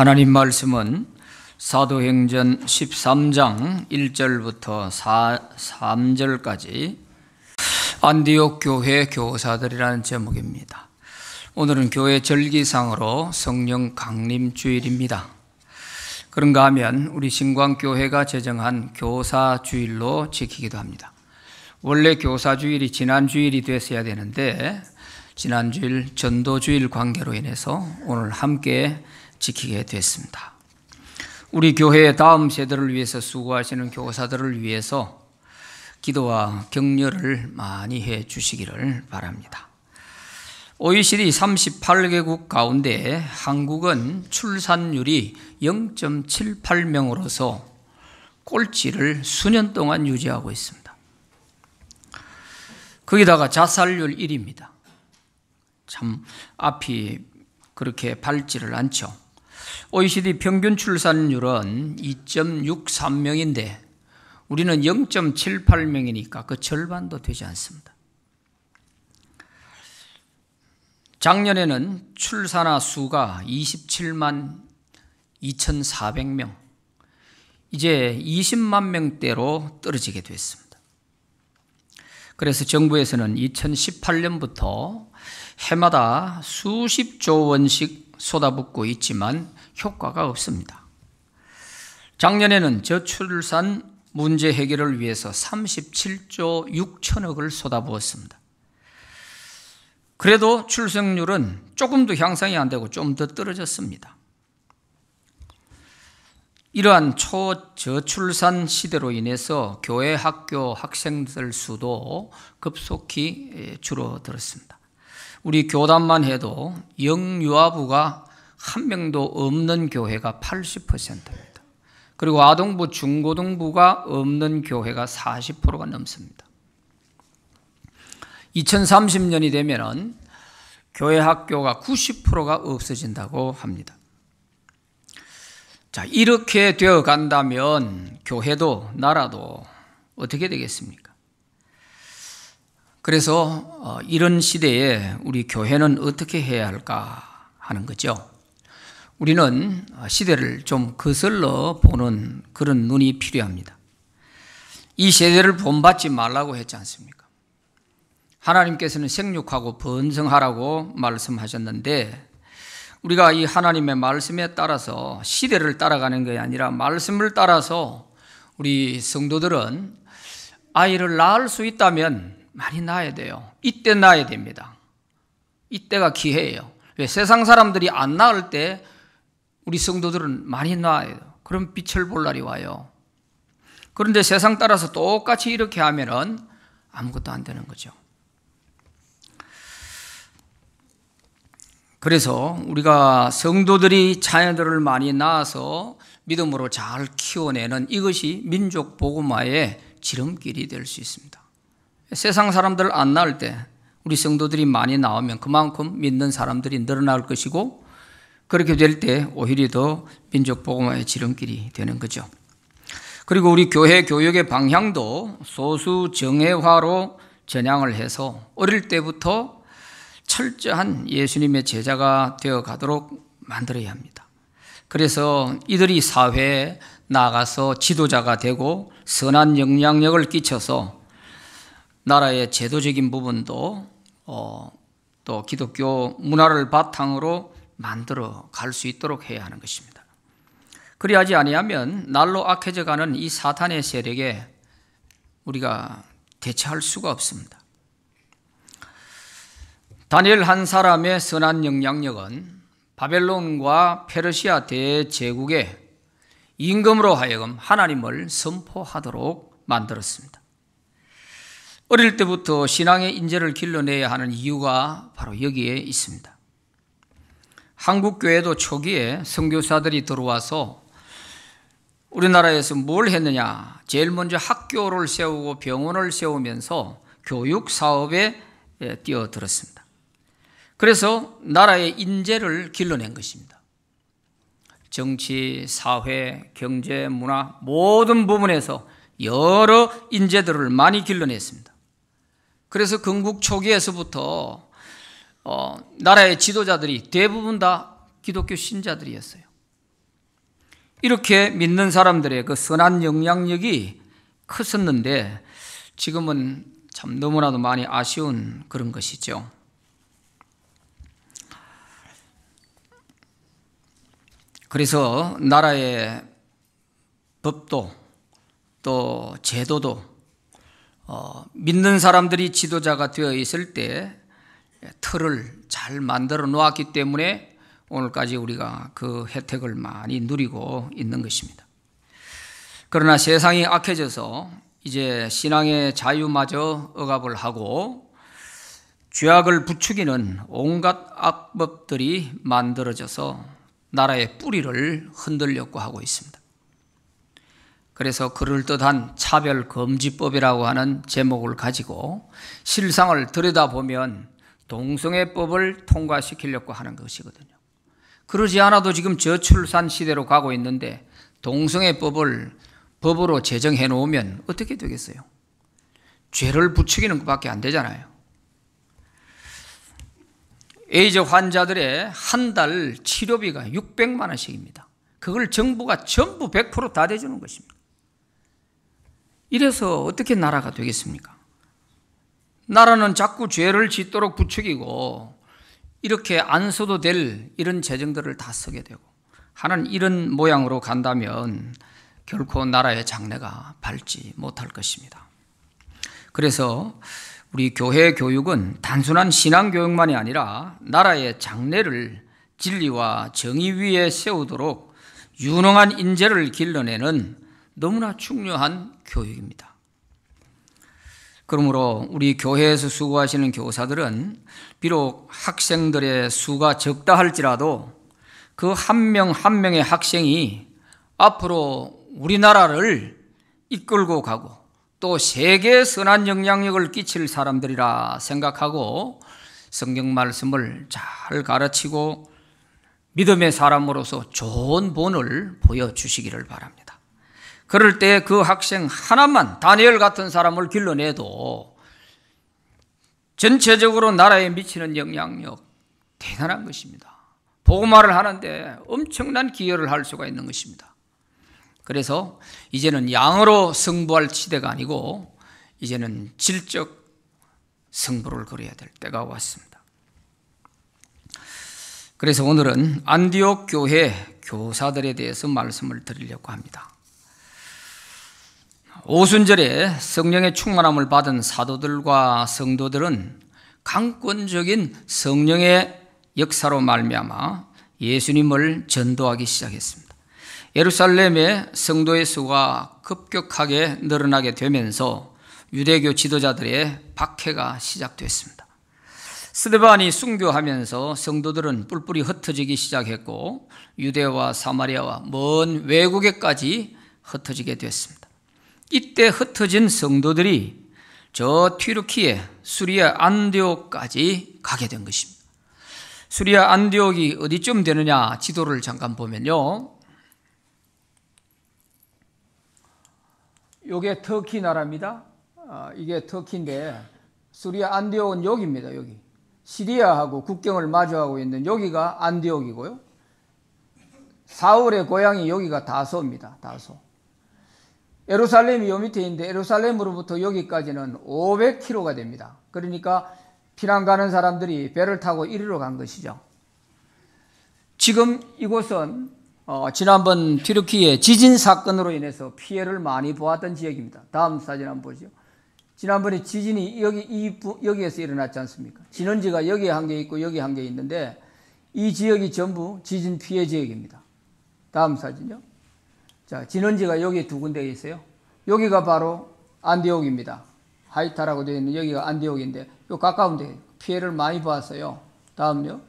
하나님 말씀은 사도행전 13장 1절부터 3절까지 안디옥 교회 교사들이라는 제목입니다. 오늘은 교회 절기상으로 성령 강림 주일입니다. 그런가 하면 우리 신광교회가 제정한 교사주일로 지키기도 합니다. 원래 교사주일이 지난주일이 됐어야 되는데 지난주일 전도주일 관계로 인해서 오늘 함께 지키게 됐습니다. 우리 교회의 다음 세대를 위해서 수고하시는 교사들을 위해서 기도와 격려를 많이 해 주시기를 바랍니다. OECD 38개국 가운데 한국은 출산율이 0.78명으로서 꼴찌를 수년 동안 유지하고 있습니다. 거기다가 자살률 1위입니다. 참 앞이 그렇게 밝지를 않죠. OECD 평균 출산율은 2.63명인데 우리는 0.78명이니까 그 절반도 되지 않습니다. 작년에는 출산아 수가 27만 2,400명, 이제 20만 명대로 떨어지게 됐습니다. 그래서 정부에서는 2018년부터 해마다 수십조 원씩 쏟아붓고 있지만 효과가 없습니다. 작년에는 저출산 문제 해결을 위해서 37조 6천억을 쏟아부었습니다. 그래도 출생률은 조금도 향상이 안 되고 좀 더 떨어졌습니다. 이러한 초저출산 시대로 인해서 교회 학교 학생들 수도 급속히 줄어들었습니다. 우리 교단만 해도 영유아부가 한 명도 없는 교회가 80%입니다. 그리고 아동부, 중고등부가 없는 교회가 40%가 넘습니다. 2030년이 되면 교회 학교가 90%가 없어진다고 합니다. 자, 이렇게 되어 간다면 교회도 나라도 어떻게 되겠습니까? 그래서 이런 시대에 우리 교회는 어떻게 해야 할까 하는 거죠. 우리는 시대를 좀 거슬러 보는 그런 눈이 필요합니다. 이 세대를 본받지 말라고 했지 않습니까? 하나님께서는 생육하고 번성하라고 말씀하셨는데 우리가 이 하나님의 말씀에 따라서 시대를 따라가는 것이 아니라 말씀을 따라서 우리 성도들은 아이를 낳을 수 있다면 많이 낳아야 돼요. 이때 낳아야 됩니다. 이때가 기회예요. 왜? 세상 사람들이 안 낳을 때 우리 성도들은 많이 낳아야 돼요. 그럼 빛을 볼 날이 와요. 그런데 세상 따라서 똑같이 이렇게 하면은 아무것도 안 되는 거죠. 그래서 우리가 성도들이 자녀들을 많이 낳아서 믿음으로 잘 키워내는 이것이 민족 복음화의 지름길이 될 수 있습니다. 세상 사람들 안 낳을 때 우리 성도들이 많이 나오면 그만큼 믿는 사람들이 늘어날 것이고 그렇게 될 때 오히려 더 민족 복음화의 지름길이 되는 거죠. 그리고 우리 교회 교육의 방향도 소수 정예화로 전향을 해서 어릴 때부터 철저한 예수님의 제자가 되어 가도록 만들어야 합니다. 그래서 이들이 사회에 나가서 지도자가 되고 선한 영향력을 끼쳐서 나라의 제도적인 부분도 또 기독교 문화를 바탕으로 만들어 갈 수 있도록 해야 하는 것입니다. 그리하지 아니하면 날로 악해져 가는 이 사탄의 세력에 우리가 대처할 수가 없습니다. 다니엘 한 사람의 선한 영향력은 바벨론과 페르시아 대제국의 임금으로 하여금 하나님을 선포하도록 만들었습니다. 어릴 때부터 신앙의 인재를 길러내야 하는 이유가 바로 여기에 있습니다. 한국교회도 초기에 선교사들이 들어와서 우리나라에서 뭘 했느냐? 제일 먼저 학교를 세우고 병원을 세우면서 교육 사업에 뛰어들었습니다. 그래서 나라의 인재를 길러낸 것입니다. 정치, 사회, 경제, 문화 모든 부분에서 여러 인재들을 많이 길러냈습니다. 그래서 건국 초기에서부터 나라의 지도자들이 대부분 다 기독교 신자들이었어요. 이렇게 믿는 사람들의 그 선한 영향력이 컸었는데 지금은 참 너무나도 많이 아쉬운 그런 것이죠. 그래서 나라의 법도 또 제도도 믿는 사람들이 지도자가 되어 있을 때 틀을 잘 만들어 놓았기 때문에 오늘까지 우리가 그 혜택을 많이 누리고 있는 것입니다. 그러나 세상이 악해져서 이제 신앙의 자유마저 억압을 하고 죄악을 부추기는 온갖 악법들이 만들어져서 나라의 뿌리를 흔들려고 하고 있습니다. 그래서 그럴듯한 차별금지법이라고 하는 제목을 가지고 실상을 들여다보면 동성애법을 통과시키려고 하는 것이거든요. 그러지 않아도 지금 저출산 시대로 가고 있는데 동성애법을 법으로 제정해 놓으면 어떻게 되겠어요? 죄를 부추기는 것밖에 안 되잖아요. 에이즈 환자들의 한 달 치료비가 600만 원씩입니다. 그걸 정부가 전부 100% 다 대주는 것입니다. 이래서 어떻게 나라가 되겠습니까? 나라는 자꾸 죄를 짓도록 부추기고 이렇게 안 써도 될 이런 재정들을 다 쓰게 되고 하는 이런 모양으로 간다면 결코 나라의 장래가 밝지 못할 것입니다. 그래서 우리 교회 교육은 단순한 신앙 교육만이 아니라 나라의 장래를 진리와 정의 위에 세우도록 유능한 인재를 길러내는 너무나 중요한 교육입니다. 그러므로 우리 교회에서 수고하시는 교사들은 비록 학생들의 수가 적다 할지라도 그 한 명 한 명의 학생이 앞으로 우리나라를 이끌고 가고 또 세계에 선한 영향력을 끼칠 사람들이라 생각하고 성경 말씀을 잘 가르치고 믿음의 사람으로서 좋은 본을 보여주시기를 바랍니다. 그럴 때 그 학생 하나만 다니엘 같은 사람을 길러내도 전체적으로 나라에 미치는 영향력 대단한 것입니다. 복음화를 하는데 엄청난 기여를 할 수가 있는 것입니다. 그래서 이제는 양으로 승부할 시대가 아니고 이제는 질적 승부를 걸어야 될 때가 왔습니다. 그래서 오늘은 안디옥 교회 교사들에 대해서 말씀을 드리려고 합니다. 오순절에 성령의 충만함을 받은 사도들과 성도들은 강권적인 성령의 역사로 말미암아 예수님을 전도하기 시작했습니다. 예루살렘의 성도의 수가 급격하게 늘어나게 되면서 유대교 지도자들의 박해가 시작됐습니다. 스데반이 순교하면서 성도들은 뿔뿔이 흩어지기 시작했고 유대와 사마리아와 먼 외국에까지 흩어지게 됐습니다. 이때 흩어진 성도들이 저 튀르키예 수리아 안디옥까지 가게 된 것입니다. 수리아 안디옥이 어디쯤 되느냐 지도를 잠깐 보면요, 이게 터키 나라입니다. 이게 터키인데 수리아 안디옥은 여기입니다. 여기 시리아하고 국경을 마주하고 있는 여기가 안디옥이고요, 사울의 고향이 여기가 다소입니다. 다소. 예루살렘이 요 밑에 있는데 예루살렘으로부터 여기까지는 500km가 됩니다. 그러니까 피난 가는 사람들이 배를 타고 이리로 간 것이죠. 지금 이곳은 지난번 튀르키예 지진 사건으로 인해서 피해를 많이 보았던 지역입니다. 다음 사진 한번 보시죠. 지난번에 지진이 여기에서 일어났지 않습니까? 진원지가 여기에 한 개 있고 여기 한 개 있는데 이 지역이 전부 지진 피해 지역입니다. 다음 사진요. 자, 진원지가 여기 두 군데 있어요. 여기가 바로 안디옥입니다. 하이타라고 되어 있는 여기가 안디옥인데 요 가까운데 피해를 많이 봤어요. 다음요.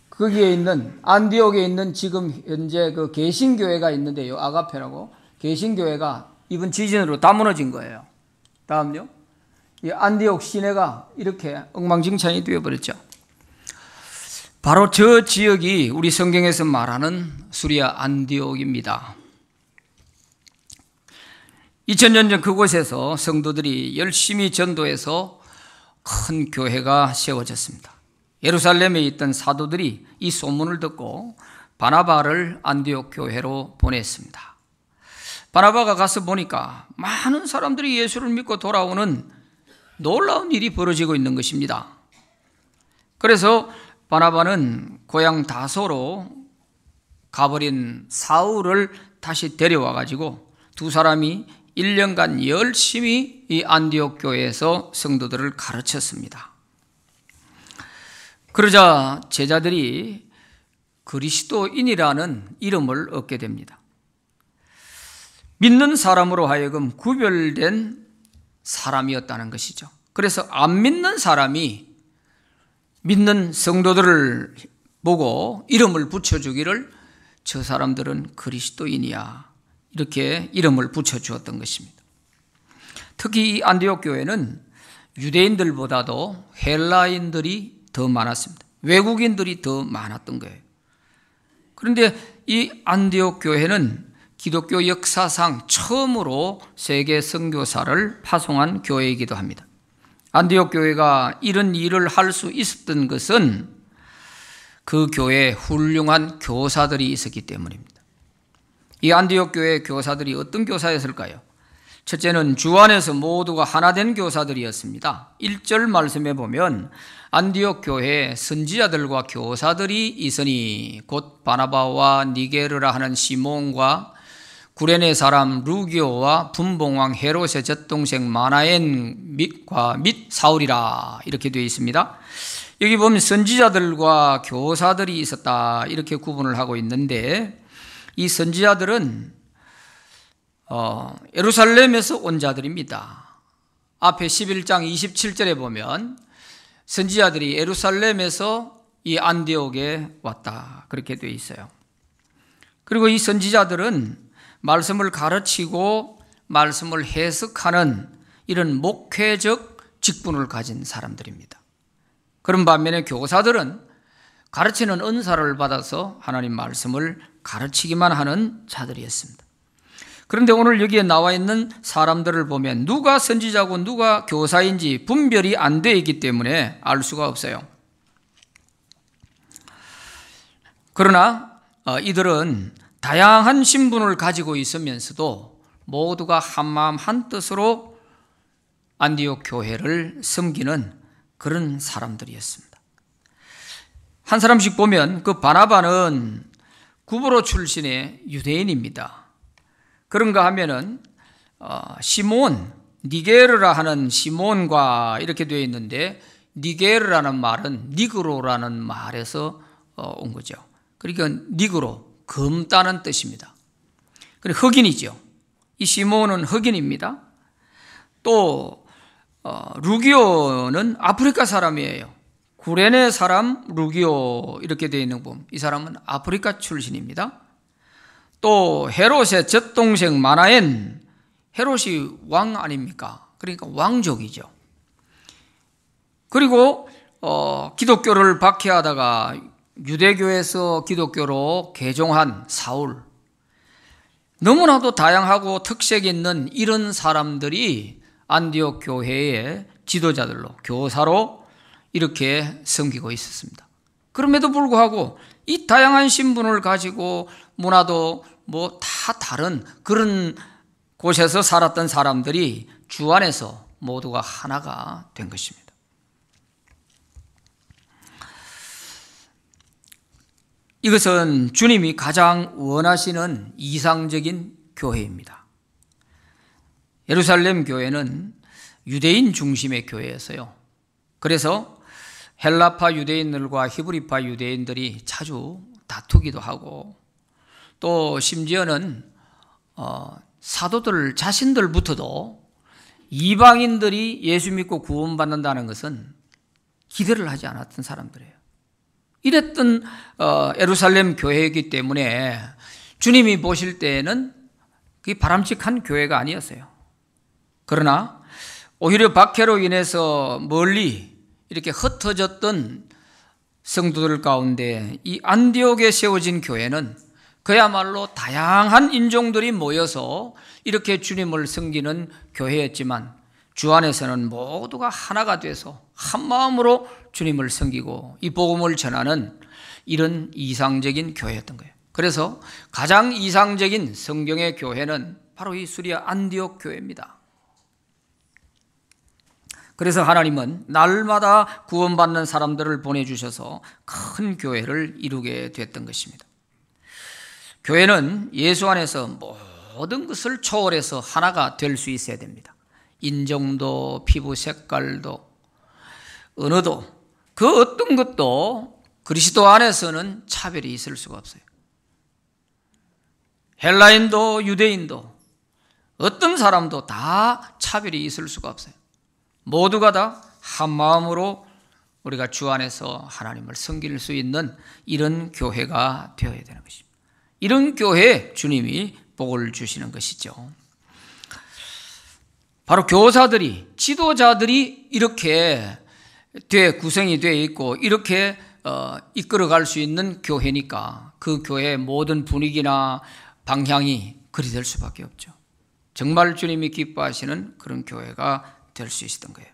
거기에 있는 안디옥에 있는 지금 현재 그 개신교회가 있는데요, 아가페라고 개신교회가 이번 지진으로 다 무너진 거예요. 다음요. 이 안디옥 시내가 이렇게 엉망진창이 되어버렸죠. 바로 저 지역이 우리 성경에서 말하는 수리아 안디옥입니다. 2000년 전 그곳에서 성도들이 열심히 전도해서 큰 교회가 세워졌습니다. 예루살렘에 있던 사도들이 이 소문을 듣고 바나바를 안디옥 교회로 보냈습니다. 바나바가 가서 보니까 많은 사람들이 예수를 믿고 돌아오는 놀라운 일이 벌어지고 있는 것입니다. 그래서 바나바는 고향 다소로 가버린 사울을 다시 데려와 가지고 두 사람이 1년간 열심히 이 안디옥 교회에서 성도들을 가르쳤습니다. 그러자 제자들이 그리스도인이라는 이름을 얻게 됩니다. 믿는 사람으로 하여금 구별된 사람이었다는 것이죠. 그래서 안 믿는 사람이 믿는 성도들을 보고 이름을 붙여주기를 저 사람들은 그리스도인이야, 이렇게 이름을 붙여주었던 것입니다. 특히 이 안디옥 교회는 유대인들보다도 헬라인들이 더 많았습니다. 외국인들이 더 많았던 거예요. 그런데 이 안디옥 교회는 기독교 역사상 처음으로 세계 선교사를 파송한 교회이기도 합니다. 안디옥 교회가 이런 일을 할 수 있었던 것은 그 교회에 훌륭한 교사들이 있었기 때문입니다. 이 안디옥 교회 교사들이 어떤 교사였을까요? 첫째는 주 안에서 모두가 하나 된 교사들이었습니다. 1절 말씀에 보면 안디옥 교회에 선지자들과 교사들이 있으니 곧 바나바와 니게르라 하는 시몬과 구레네 사람 루기오와 분봉왕 헤롯의 젖동생 마나엔 및과 및 사울이라, 이렇게 되어 있습니다. 여기 보면 선지자들과 교사들이 있었다, 이렇게 구분을 하고 있는데, 이 선지자들은 예루살렘에서 온 자들입니다. 앞에 11장 27절에 보면 선지자들이 예루살렘에서 이 안디옥에 왔다, 그렇게 되어 있어요. 그리고 이 선지자들은 말씀을 가르치고 말씀을 해석하는 이런 목회적 직분을 가진 사람들입니다. 그런 반면에 교사들은 가르치는 은사를 받아서 하나님 말씀을 가르치기만 하는 자들이었습니다. 그런데 오늘 여기에 나와 있는 사람들을 보면 누가 선지자고 누가 교사인지 분별이 안 되어 있기 때문에 알 수가 없어요. 그러나 이들은 다양한 신분을 가지고 있으면서도 모두가 한마음 한뜻으로 안디옥 교회를 섬기는 그런 사람들이었습니다. 한 사람씩 보면 그 바나바는 구브로 출신의 유대인입니다. 그런가 하면은 시몬, 니게르라 하는 시몬과 이렇게 되어 있는데, 니게르라는 말은 니그로라는 말에서 온 거죠. 그러니까 니그로, 검다는 뜻입니다. 그리고 흑인이죠. 이 시몬은 흑인입니다. 또 루기오는 아프리카 사람이에요. 구레네 사람 루기오, 이렇게 되어 있는 거 보면 이 사람은 아프리카 출신입니다. 또 헤롯의 젖동생 마나엔, 헤롯이 왕 아닙니까? 그러니까 왕족이죠. 그리고 기독교를 박해하다가 유대교에서 기독교로 개종한 사울, 너무나도 다양하고 특색 있는 이런 사람들이 안디옥 교회의 지도자들로, 교사로 이렇게 섬기고 있었습니다. 그럼에도 불구하고 이 다양한 신분을 가지고 문화도 뭐 다 다른 그런 곳에서 살았던 사람들이 주 안에서 모두가 하나가 된 것입니다. 이것은 주님이 가장 원하시는 이상적인 교회입니다. 예루살렘 교회는 유대인 중심의 교회였어요. 그래서 헬라파 유대인들과 히브리파 유대인들이 자주 다투기도 하고, 또 심지어는 사도들 자신들부터도 이방인들이 예수 믿고 구원받는다는 것은 기대를 하지 않았던 사람들이에요. 이랬던 예루살렘 교회이기 때문에 주님이 보실 때에는 그게 바람직한 교회가 아니었어요. 그러나 오히려 박해로 인해서 멀리 이렇게 흩어졌던 성도들 가운데 이 안디옥에 세워진 교회는 그야말로 다양한 인종들이 모여서 이렇게 주님을 섬기는 교회였지만 주 안에서는 모두가 하나가 돼서 한 마음으로 주님을 섬기고 이 복음을 전하는 이런 이상적인 교회였던 거예요. 그래서 가장 이상적인 성경의 교회는 바로 이 수리아 안디옥 교회입니다. 그래서 하나님은 날마다 구원받는 사람들을 보내주셔서 큰 교회를 이루게 됐던 것입니다. 교회는 예수 안에서 모든 것을 초월해서 하나가 될 수 있어야 됩니다. 인종도, 피부 색깔도, 언어도, 그 어떤 것도 그리스도 안에서는 차별이 있을 수가 없어요. 헬라인도 유대인도 어떤 사람도 다 차별이 있을 수가 없어요. 모두가 다 한 마음으로 우리가 주 안에서 하나님을 섬길 수 있는 이런 교회가 되어야 되는 것입니다. 이런 교회에 주님이 복을 주시는 것이죠. 바로 교사들이, 지도자들이 이렇게 구성이 되어 있고 이렇게 이끌어갈 수 있는 교회니까 그 교회의 모든 분위기나 방향이 그리 될 수밖에 없죠. 정말 주님이 기뻐하시는 그런 교회가 될 수 있었던 거예요.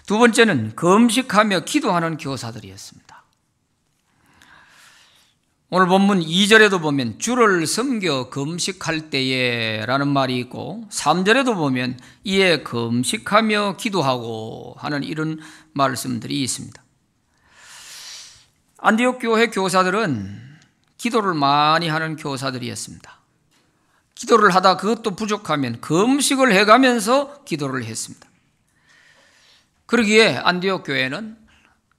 두 번째는 금식하며 기도하는 교사들이었습니다. 오늘 본문 2절에도 보면 주를 섬겨 금식할 때에 라는 말이 있고 3절에도 보면 이에 금식하며 기도하고 하는 이런 말씀들이 있습니다. 안디옥 교회 교사들은 기도를 많이 하는 교사들이었습니다. 기도를 하다 그것도 부족하면 금식을 해가면서 기도를 했습니다. 그러기에 안디옥 교회는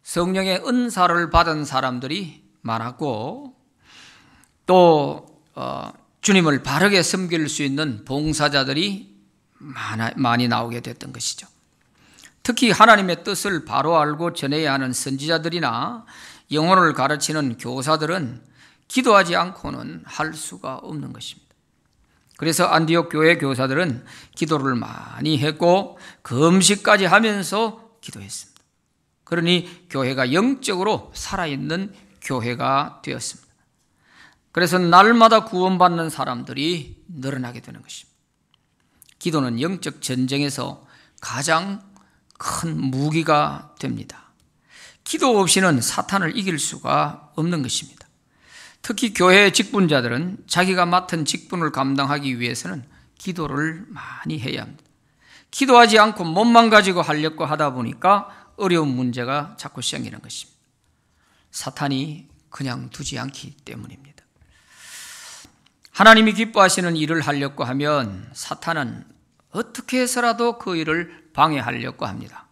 성령의 은사를 받은 사람들이 많았고 또 주님을 바르게 섬길 수 있는 봉사자들이 많이 나오게 됐던 것이죠. 특히 하나님의 뜻을 바로 알고 전해야 하는 선지자들이나 영혼을 가르치는 교사들은 기도하지 않고는 할 수가 없는 것입니다. 그래서 안디옥 교회 교사들은 기도를 많이 했고 금식까지 하면서 기도했습니다. 그러니 교회가 영적으로 살아있는 교회가 되었습니다. 그래서 날마다 구원받는 사람들이 늘어나게 되는 것입니다. 기도는 영적 전쟁에서 가장 큰 무기가 됩니다. 기도 없이는 사탄을 이길 수가 없는 것입니다. 특히 교회의 직분자들은 자기가 맡은 직분을 감당하기 위해서는 기도를 많이 해야 합니다. 기도하지 않고 몸만 가지고 하려고 하다 보니까 어려운 문제가 자꾸 생기는 것입니다. 사탄이 그냥 두지 않기 때문입니다. 하나님이 기뻐하시는 일을 하려고 하면 사탄은 어떻게 해서라도 그 일을 방해하려고 합니다.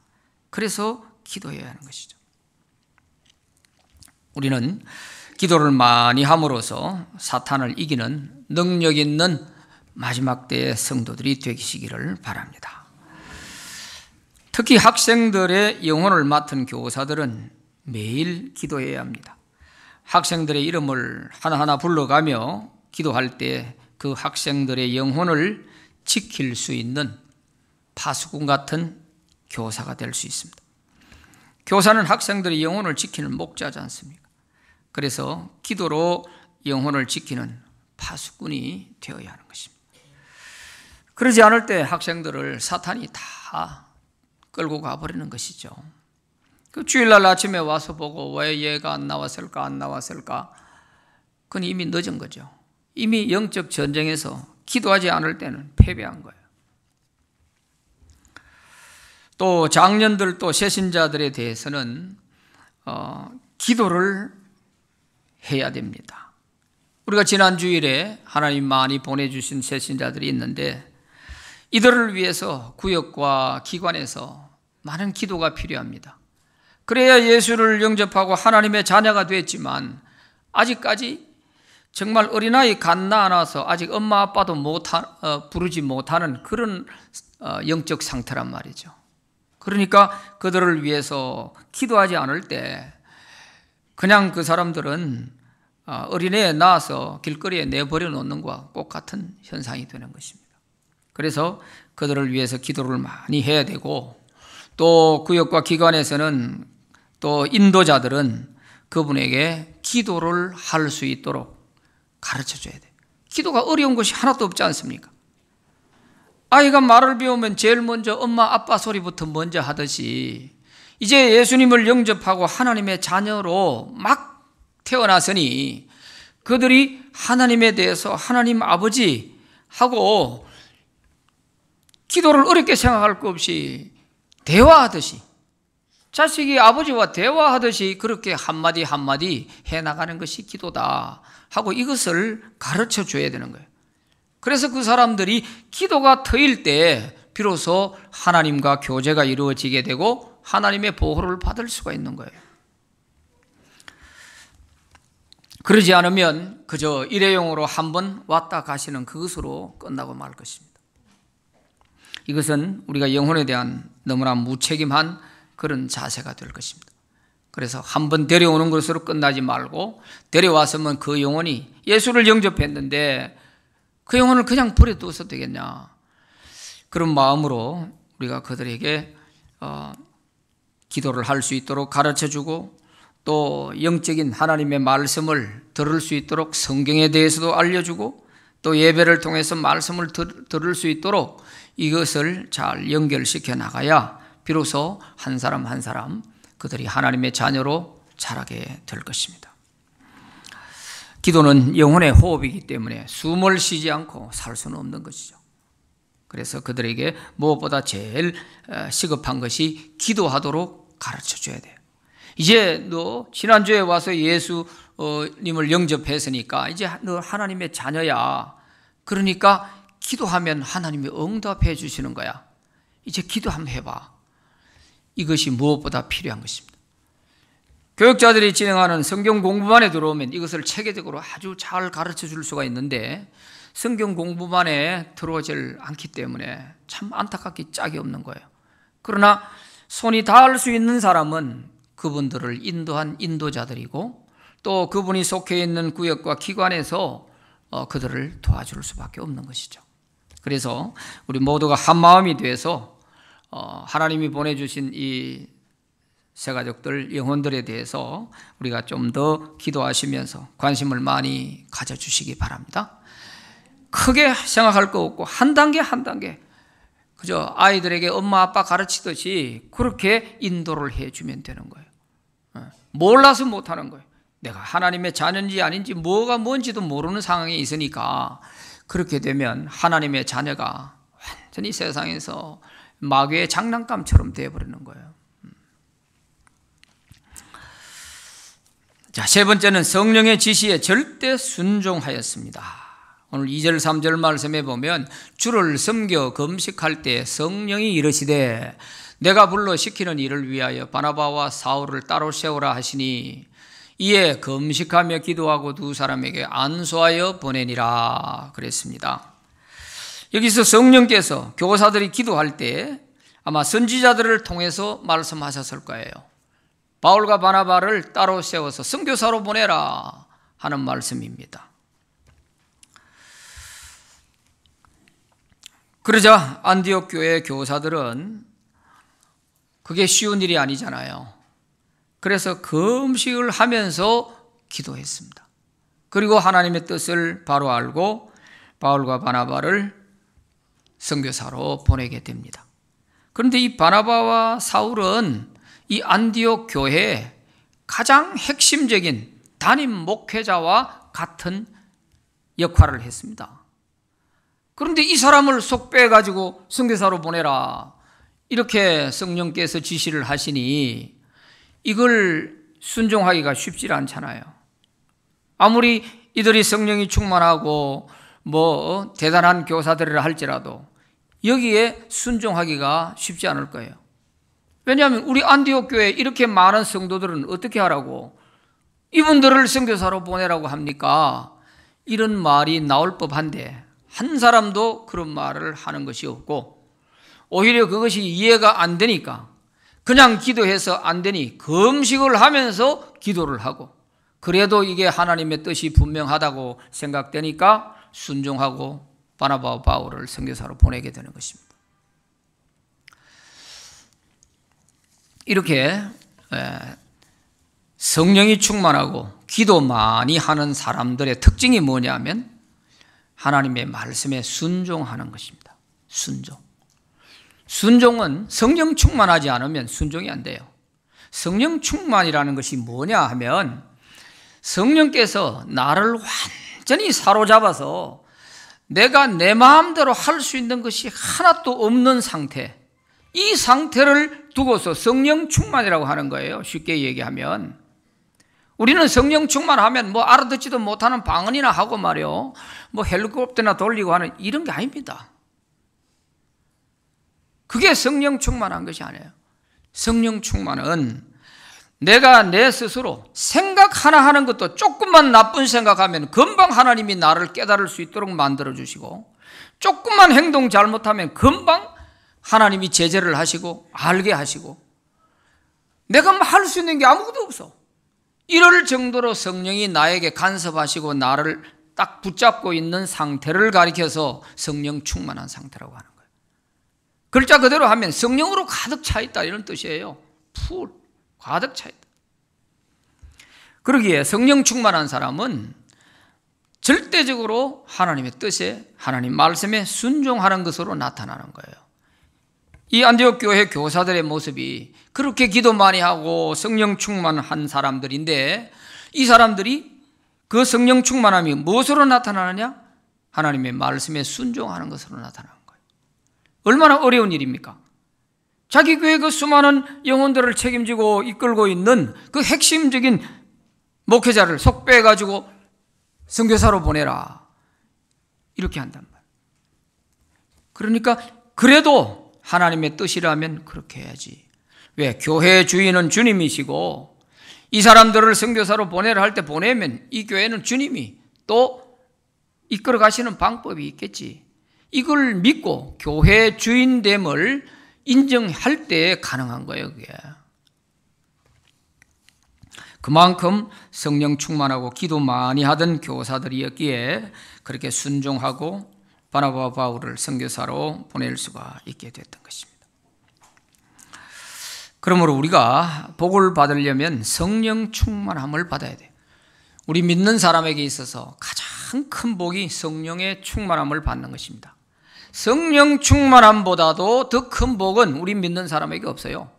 그래서 기도해야 하는 것이죠. 우리는 기도를 많이 함으로써 사탄을 이기는 능력 있는 마지막 때의 성도들이 되시기를 바랍니다. 특히 학생들의 영혼을 맡은 교사들은 매일 기도해야 합니다. 학생들의 이름을 하나하나 불러가며 기도할 때 그 학생들의 영혼을 지킬 수 있는 파수꾼 같은 교사가 될 수 있습니다. 교사는 학생들의 영혼을 지키는 목자지 않습니까? 그래서 기도로 영혼을 지키는 파수꾼이 되어야 하는 것입니다. 그러지 않을 때 학생들을 사탄이 다 끌고 가버리는 것이죠. 그 주일날 아침에 와서 보고 왜 얘가 안 나왔을까? 그건 이미 늦은 거죠. 이미 영적 전쟁에서 기도하지 않을 때는 패배한 거예요. 또 장년들 또 새신자들에 대해서는 기도를 해야 됩니다. 우리가 지난 주일에 하나님 많이 보내주신 새신자들이 있는데 이들을 위해서 구역과 기관에서 많은 기도가 필요합니다. 그래야 예수를 영접하고 하나님의 자녀가 됐지만 아직까지 정말 어린아이 갓나 안아서 아직 엄마 아빠도 부르지 못하는 그런 영적 상태란 말이죠. 그러니까 그들을 위해서 기도하지 않을 때 그냥 그 사람들은 어린애에 낳아서 길거리에 내버려 놓는 것과 똑같은 현상이 되는 것입니다. 그래서 그들을 위해서 기도를 많이 해야 되고 또 구역과 기관에서는 또 인도자들은 그분에게 기도를 할 수 있도록 가르쳐줘야 돼요. 기도가 어려운 것이 하나도 없지 않습니까? 아이가 말을 배우면 제일 먼저 엄마 아빠 소리부터 먼저 하듯이 이제 예수님을 영접하고 하나님의 자녀로 막 태어났으니 그들이 하나님에 대해서 하나님 아버지 하고 기도를 어렵게 생각할 것 없이 대화하듯이, 자식이 아버지와 대화하듯이 그렇게 한마디 한마디 해나가는 것이 기도다 하고 이것을 가르쳐 줘야 되는 거예요. 그래서 그 사람들이 기도가 트일 때 비로소 하나님과 교제가 이루어지게 되고 하나님의 보호를 받을 수가 있는 거예요. 그러지 않으면 그저 일회용으로 한번 왔다 가시는 그것으로 끝나고 말 것입니다. 이것은 우리가 영혼에 대한 너무나 무책임한 그런 자세가 될 것입니다. 그래서 한번 데려오는 것으로 끝나지 말고, 데려왔으면 그 영혼이 예수를 영접했는데 그 영혼을 그냥 버려두어서 되겠냐, 그런 마음으로 우리가 그들에게 기도를 할 수 있도록 가르쳐주고, 또 영적인 하나님의 말씀을 들을 수 있도록 성경에 대해서도 알려주고, 또 예배를 통해서 말씀을 들을 수 있도록 이것을 잘 연결시켜 나가야 비로소 한 사람 한 사람 그들이 하나님의 자녀로 자라게 될 것입니다. 기도는 영혼의 호흡이기 때문에 숨을 쉬지 않고 살 수는 없는 것이죠. 그래서 그들에게 무엇보다 제일 시급한 것이 기도하도록 가르쳐 줘야 돼요. 이제 너 지난주에 와서 예수님을 영접했으니까 이제 너 하나님의 자녀야. 그러니까 기도하면 하나님이 응답해 주시는 거야. 이제 기도 한번 해봐. 이것이 무엇보다 필요한 것입니다. 교육자들이 진행하는 성경 공부반에 들어오면 이것을 체계적으로 아주 잘 가르쳐 줄 수가 있는데, 성경 공부반에 들어오질 않기 때문에 참 안타깝게 짝이 없는 거예요. 그러나 손이 닿을 수 있는 사람은 그분들을 인도한 인도자들이고, 또 그분이 속해 있는 구역과 기관에서 그들을 도와줄 수밖에 없는 것이죠. 그래서 우리 모두가 한 마음이 돼서 하나님이 보내주신 이 새가족들, 영혼들에 대해서 우리가 좀 더 기도하시면서 관심을 많이 가져주시기 바랍니다. 크게 생각할 거 없고 한 단계 한 단계 그저 아이들에게 엄마 아빠 가르치듯이 그렇게 인도를 해주면 되는 거예요. 몰라서 못하는 거예요. 내가 하나님의 자녀인지 아닌지 뭐가 뭔지도 모르는 상황에 있으니까, 그렇게 되면 하나님의 자녀가 완전히 세상에서 마귀의 장난감처럼 되어버리는 거예요. 자, 세 번째는 성령의 지시에 절대 순종하였습니다. 오늘 2절 3절 말씀에 보면 주를 섬겨 금식할 때 성령이 이르시되 내가 불러 시키는 일을 위하여 바나바와 사울을 따로 세우라 하시니 이에 금식하며 기도하고 두 사람에게 안수하여 보내니라 그랬습니다. 여기서 성령께서 교사들이 기도할 때 아마 선지자들을 통해서 말씀하셨을 거예요. 바울과 바나바를 따로 세워서 선교사로 보내라 하는 말씀입니다. 그러자 안디옥 교회 교사들은 그게 쉬운 일이 아니잖아요. 그래서 금식을 하면서 기도했습니다. 그리고 하나님의 뜻을 바로 알고 바울과 바나바를 선교사로 보내게 됩니다. 그런데 이 바나바와 사울은 이 안디옥 교회의 가장 핵심적인 담임 목회자와 같은 역할을 했습니다. 그런데 이 사람을 속 빼가지고 선교사로 보내라 이렇게 성령께서 지시를 하시니 이걸 순종하기가 쉽지 않잖아요. 아무리 이들이 성령이 충만하고 대단한 교사들이라 할지라도 여기에 순종하기가 쉽지 않을 거예요. 왜냐하면 우리 안디옥 교회에 이렇게 많은 성도들은 어떻게 하라고 이분들을 선교사로 보내라고 합니까? 이런 말이 나올 법한데 한 사람도 그런 말을 하는 것이 없고, 오히려 그것이 이해가 안 되니까 그냥 기도해서 안 되니 금식을 하면서 기도를 하고, 그래도 이게 하나님의 뜻이 분명하다고 생각되니까 순종하고 바나바와 바울을 선교사로 보내게 되는 것입니다. 이렇게 성령이 충만하고 기도 많이 하는 사람들의 특징이 뭐냐면 하나님의 말씀에 순종하는 것입니다. 순종은 성령 충만하지 않으면 순종이 안 돼요. 성령 충만이라는 것이 뭐냐 하면 성령께서 나를 완전히 사로잡아서 내가 내 마음대로 할 수 있는 것이 하나도 없는 상태, 이 상태를 두고서 성령 충만이라고 하는 거예요. 쉽게 얘기하면 우리는 성령 충만하면 뭐 알아듣지도 못하는 방언이나 하고 말이요, 뭐 헬리콥터나 돌리고 하는 이런 게 아닙니다. 그게 성령 충만한 것이 아니에요. 성령 충만은 내가 내 스스로 생각 하나 하는 것도 조금만 나쁜 생각하면 금방 하나님이 나를 깨달을 수 있도록 만들어주시고, 조금만 행동 잘못하면 금방 하나님이 제재를 하시고 알게 하시고, 내가 할 수 있는 게 아무것도 없어. 이럴 정도로 성령이 나에게 간섭하시고 나를 딱 붙잡고 있는 상태를 가리켜서 성령 충만한 상태라고 하는 거예요. 글자 그대로 하면 성령으로 가득 차 있다 이런 뜻이에요. 풀 가득 차 있다. 그러기에 성령 충만한 사람은 절대적으로 하나님의 뜻에, 하나님 말씀에 순종하는 것으로 나타나는 거예요. 이 안디옥 교회 교사들의 모습이 그렇게 기도 많이 하고 성령 충만한 사람들인데, 이 사람들이 그 성령 충만함이 무엇으로 나타나느냐? 하나님의 말씀에 순종하는 것으로 나타나는 거예요. 얼마나 어려운 일입니까? 자기 교회 그 수많은 영혼들을 책임지고 이끌고 있는 그 핵심적인 목회자를 속 빼가지고 선교사로 보내라, 이렇게 한단 말이에요. 그러니까 그래도 하나님의 뜻이라면 그렇게 해야지. 왜? 교회의 주인은 주님이시고, 이 사람들을 선교사로 보내라 할 때 보내면 이 교회는 주님이 또 이끌어 가시는 방법이 있겠지. 이걸 믿고 교회의 주인됨을 인정할 때 가능한 거예요, 그게. 그만큼 성령 충만하고 기도 많이 하던 교사들이었기에 그렇게 순종하고 바나바와 바울을 선교사로 보낼 수가 있게 됐던 것입니다. 그러므로 우리가 복을 받으려면 성령 충만함을 받아야 돼요. 우리 믿는 사람에게 있어서 가장 큰 복이 성령의 충만함을 받는 것입니다. 성령 충만함보다도 더 큰 복은 우리 믿는 사람에게 없어요.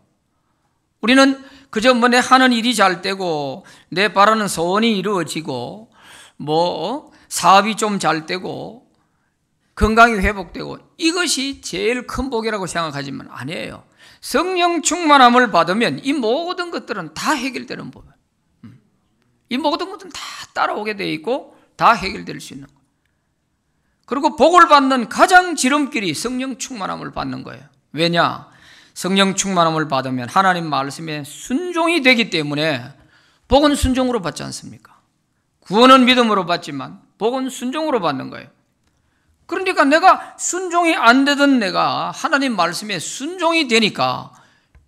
우리는 그저 뭐 내 하는 일이 잘 되고 내 바라는 소원이 이루어지고 뭐 사업이 좀 잘 되고 건강이 회복되고 이것이 제일 큰 복이라고 생각하지만 아니에요. 성령 충만함을 받으면 이 모든 것들은 다 해결되는 법이에요. 이 모든 것들은 다 따라오게 되어 있고 다 해결될 수 있는 거예요. 그리고 복을 받는 가장 지름길이 성령 충만함을 받는 거예요. 왜냐? 성령 충만함을 받으면 하나님 말씀에 순종이 되기 때문에 복은 순종으로 받지 않습니까? 구원은 믿음으로 받지만 복은 순종으로 받는 거예요. 그러니까 내가 순종이 안 되던 내가 하나님 말씀에 순종이 되니까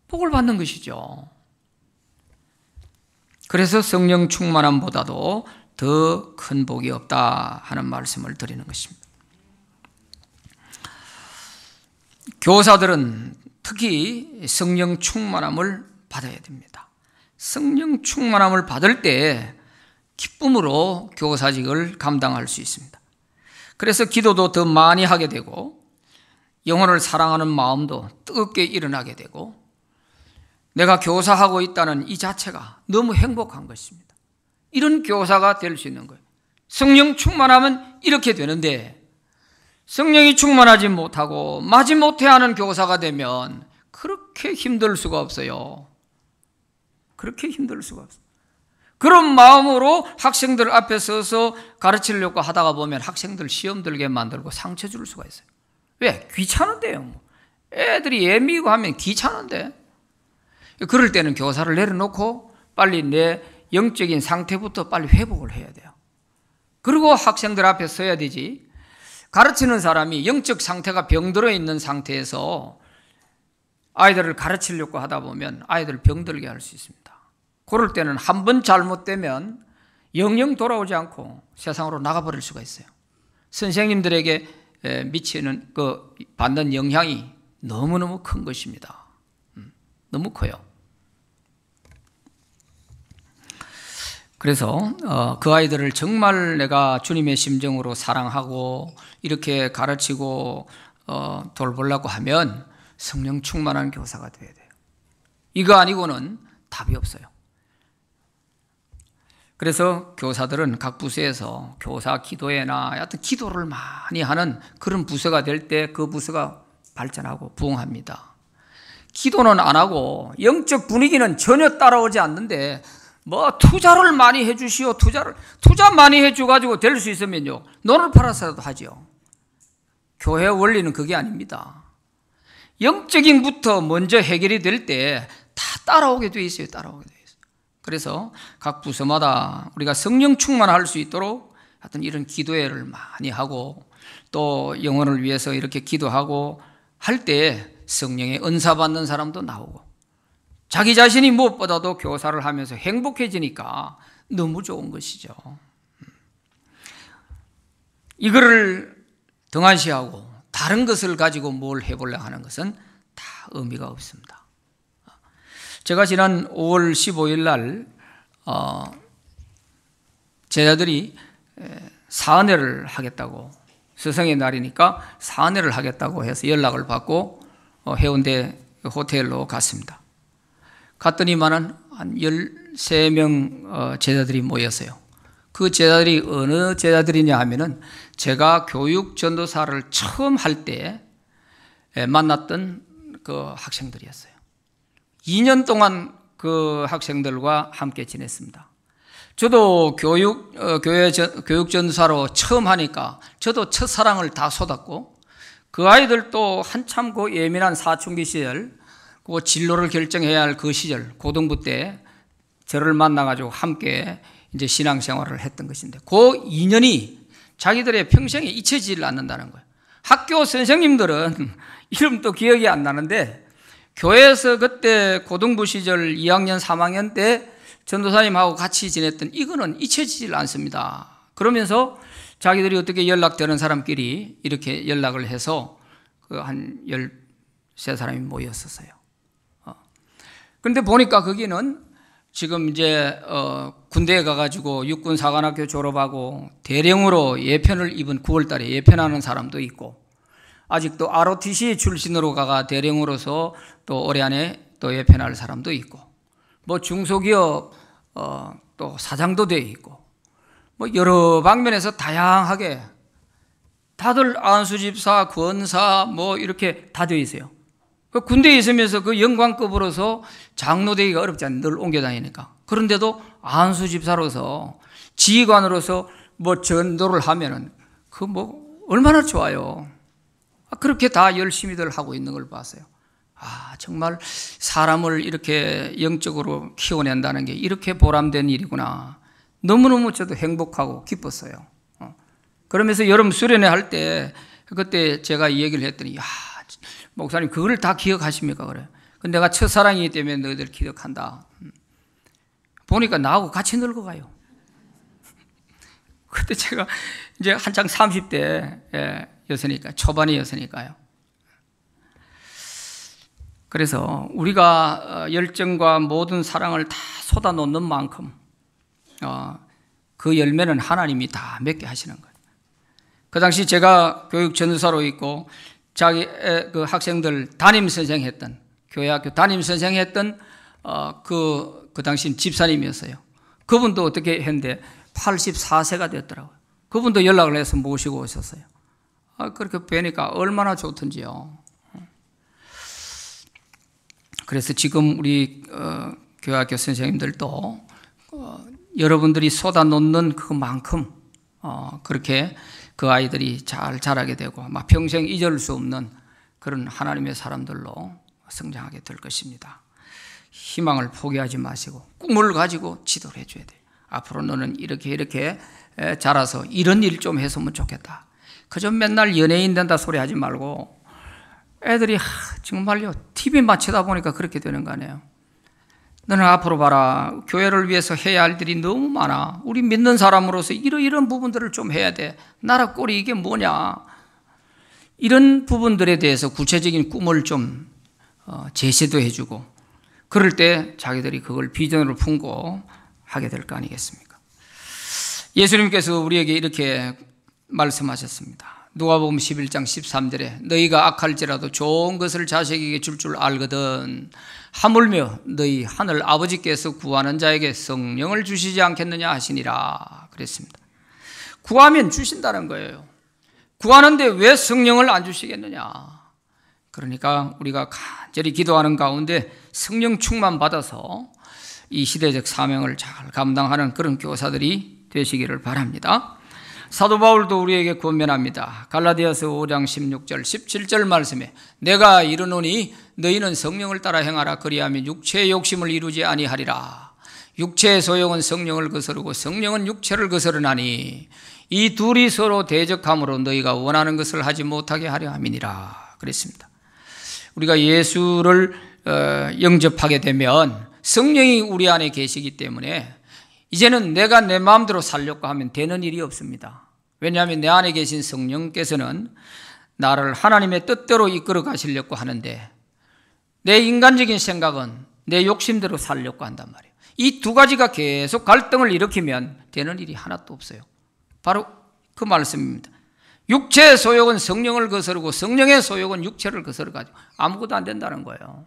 복을 받는 것이죠. 그래서 성령 충만함보다도 더 큰 복이 없다 하는 말씀을 드리는 것입니다. 교사들은 특히 성령 충만함을 받아야 됩니다. 성령 충만함을 받을 때 기쁨으로 교사직을 감당할 수 있습니다. 그래서 기도도 더 많이 하게 되고 영혼을 사랑하는 마음도 뜨겁게 일어나게 되고 내가 교사하고 있다는 이 자체가 너무 행복한 것입니다. 이런 교사가 될 수 있는 거예요. 성령 충만하면 이렇게 되는데 성령이 충만하지 못하고 마지못해 하는 교사가 되면 그렇게 힘들 수가 없어요. 그렇게 힘들 수가 없어요. 그런 마음으로 학생들 앞에 서서 가르치려고 하다가 보면 학생들 시험 들게 만들고 상처 줄 수가 있어요. 왜? 귀찮은데요. 애들이 예미고 하면 귀찮은데. 그럴 때는 교사를 내려놓고 빨리 내 영적인 상태부터 빨리 회복을 해야 돼요. 그리고 학생들 앞에 서야 되지. 가르치는 사람이 영적 상태가 병들어 있는 상태에서 아이들을 가르치려고 하다 보면 아이들 병들게 할 수 있습니다. 그럴 때는 한 번 잘못되면 영영 돌아오지 않고 세상으로 나가버릴 수가 있어요. 선생님들에게 미치는 받는 영향이 너무너무 큰 것입니다. 너무 커요. 그래서 그 아이들을 정말 내가 주님의 심정으로 사랑하고 이렇게 가르치고 돌보려고 하면 성령 충만한 교사가 되어야 돼요. 이거 아니고는 답이 없어요. 그래서 교사들은 각 부서에서 교사 기도회나 하여튼 기도를 많이 하는 그런 부서가 될 때 그 부서가 발전하고 부흥합니다. 기도는 안 하고 영적 분위기는 전혀 따라오지 않는데 뭐 투자를 많이 해주시오, 투자 많이 해줘가지고 될 수 있으면요 논을 팔아서라도 하죠. 교회 원리는 그게 아닙니다. 영적인 부터 먼저 해결이 될 때 다 따라오게 돼 있어요. 따라오게 돼 있어요. 그래서 각 부서마다 우리가 성령 충만할 수 있도록 하여튼 이런 기도회를 많이 하고 또 영혼을 위해서 이렇게 기도하고 할 때 성령의 은사 받는 사람도 나오고 자기 자신이 무엇보다도 교사를 하면서 행복해지니까 너무 좋은 것이죠. 이거를 등한시하고 다른 것을 가지고 뭘 해보려고 하는 것은 다 의미가 없습니다. 제가 지난 5월 15일 날 제자들이 사은회를 하겠다고, 스승의 날이니까 사은회를 하겠다고 해서 연락을 받고 해운대 호텔로 갔습니다. 갔더니만은 한 13명 제자들이 모였어요. 그 제자들이 어느 제자들이냐 하면은 제가 교육 전도사를 처음 할 때 만났던 그 학생들이었어요. 2년 동안 그 학생들과 함께 지냈습니다. 저도 교육 전도사로 처음 하니까 저도 첫사랑을 다 쏟았고 그 아이들도 한참 그 예민한 사춘기 시절 그 진로를 결정해야 할 그 시절 고등부 때 저를 만나가지고 함께 이제 신앙생활을 했던 것인데 그 2년이 자기들의 평생에 잊혀지질 않는다는 거예요. 학교 선생님들은 이름도 기억이 안 나는데 교회에서 그때 고등부 시절 2학년 3학년 때 전도사님하고 같이 지냈던 이거는 잊혀지질 않습니다. 그러면서 자기들이 어떻게 연락되는 사람끼리 이렇게 연락을 해서 그 한 13사람이 모였었어요. 그런데 보니까 거기는 지금 이제 군대에 가가지고 육군사관학교 졸업하고 대령으로 예편을 입은 9월 달에 예편하는 사람도 있고 아직도 ROTC 출신으로 가가 대령으로서 또 올해 안에 또 예편할 사람도 있고 뭐 중소기업 또 사장도 돼 있고 뭐 여러 방면에서 다양하게 다들 안수집사, 권사 뭐 이렇게 다 되어 있어요. 그 군대에 있으면서 그 영광급으로서 장로 되기가 어렵지 않아요. 늘 옮겨 다니니까. 그런데도 안수집사로서 지휘관으로서 뭐 전도를 하면은 그 뭐 얼마나 좋아요. 그렇게 다 열심히들 하고 있는 걸 봤어요. 정말 사람을 이렇게 영적으로 키워낸다는 게 이렇게 보람된 일이구나. 너무너무 저도 행복하고 기뻤어요. 그러면서 여름 수련회 할 때 그때 제가 이 얘기를 했더니 목사님 그걸 다 기억하십니까? 그래. 근데 내가 첫사랑이기 때문에 너희들 기억한다. 보니까 나하고 같이 늙어가요. 그때 제가 이제 한창 30대였으니까 초반이었으니까요. 그래서 우리가 열정과 모든 사랑을 다 쏟아놓는 만큼 그 열매는 하나님이 다 맺게 하시는 거예요. 그 당시 제가 교육 전도사로 있고 자기 그 학생들 담임 선생 했던 교회 학교 담임 선생 했던 그 당시 집사님이었어요. 그분도 어떻게 했는데 84세가 됐더라고요. 그분도 연락을 해서 모시고 오셨어요. 그렇게 뵈니까 얼마나 좋던지요. 그래서 지금 우리 교회 학교 선생님들도 여러분들이 쏟아놓는 그만큼 그렇게 그 아이들이 잘 자라게 되고 막 평생 잊을 수 없는 그런 하나님의 사람들로 성장하게 될 것입니다. 희망을 포기하지 마시고 꿈을 가지고 지도를 해줘야 돼요. 앞으로 너는 이렇게 자라서 이런 일 좀 했으면 좋겠다. 그저 맨날 연예인 된다 소리 하지 말고 애들이 정말요 TV 맞추다 보니까 그렇게 되는 거 아니에요. 너는 앞으로 봐라. 교회를 위해서 해야 할 일이 너무 많아. 우리 믿는 사람으로서 이런 부분들을 좀 해야 돼. 나라 꼴이 이게 뭐냐. 이런 부분들에 대해서 구체적인 꿈을 좀 제시도 해주고 그럴 때 자기들이 그걸 비전으로 품고 하게 될 거 아니겠습니까? 예수님께서 우리에게 이렇게 말씀하셨습니다. 누가복음 11장 13절에 너희가 악할지라도 좋은 것을 자식에게 줄 줄 알거든 하물며 너희 하늘 아버지께서 구하는 자에게 성령을 주시지 않겠느냐 하시니라 그랬습니다. 구하면 주신다는 거예요. 구하는데 왜 성령을 안 주시겠느냐? 그러니까 우리가 간절히 기도하는 가운데 성령 충만 받아서 이 시대적 사명을 잘 감당하는 그런 교사들이 되시기를 바랍니다. 사도 바울도 우리에게 권면합니다. 갈라디아서 5장 16절 17절 말씀에 내가 이르노니 너희는 성령을 따라 행하라 그리하면 육체의 욕심을 이루지 아니하리라. 육체의 소욕은 성령을 거스르고 성령은 육체를 거스르나니 이 둘이 서로 대적함으로 너희가 원하는 것을 하지 못하게 하려 함이니라 그랬습니다. 우리가 예수를 영접하게 되면 성령이 우리 안에 계시기 때문에 이제는 내가 내 마음대로 살려고 하면 되는 일이 없습니다. 왜냐하면 내 안에 계신 성령께서는 나를 하나님의 뜻대로 이끌어 가시려고 하는데 내 인간적인 생각은 내 욕심대로 살려고 한단 말이에요. 이 두 가지가 계속 갈등을 일으키면 되는 일이 하나도 없어요. 바로 그 말씀입니다. 육체의 소욕은 성령을 거스르고 성령의 소욕은 육체를 거스르가지고 아무것도 안 된다는 거예요.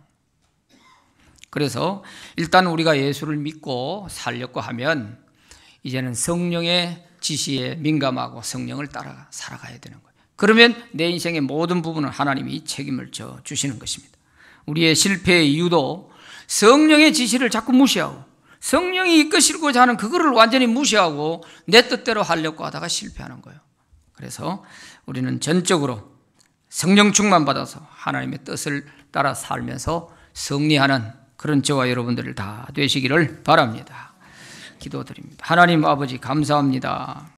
그래서 일단 우리가 예수를 믿고 살려고 하면 이제는 성령의 지시에 민감하고 성령을 따라 살아가야 되는 거예요. 그러면 내 인생의 모든 부분은 하나님이 책임을 져 주시는 것입니다. 우리의 실패의 이유도 성령의 지시를 자꾸 무시하고 성령이 이끄시고자 하는 그거를 완전히 무시하고 내 뜻대로 하려고 하다가 실패하는 거예요. 그래서 우리는 전적으로 성령 충만 받아서 하나님의 뜻을 따라 살면서 승리하는 그런 저와 여러분들 다 되시기를 바랍니다. 기도드립니다. 하나님 아버지 감사합니다.